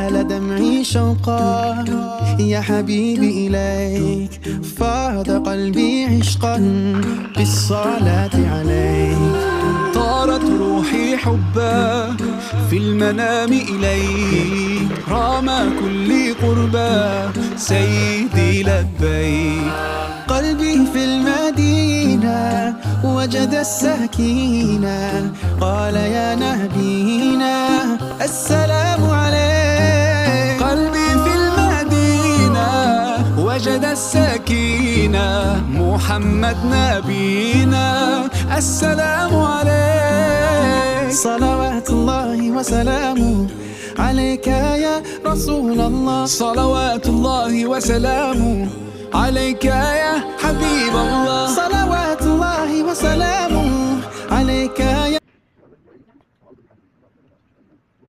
سال دمعي شوقا يا حبيبي إليك، فاض قلبي عشقا بالصلاة عليك. طارت روحي حبا في المنام إليك، رام كل قربا سيدي لبيك. قلبي في المدينة وجد السكينة، قال يا نبينا السلام عليك. قلبي في المدينة وجد السكينة، محمد نبينا السلام عليك. صلوات الله وسلامه عليك يا رسول الله، صلوات الله وسلامه عليك يا حبيب الله، صلوات الله وسلامه عليك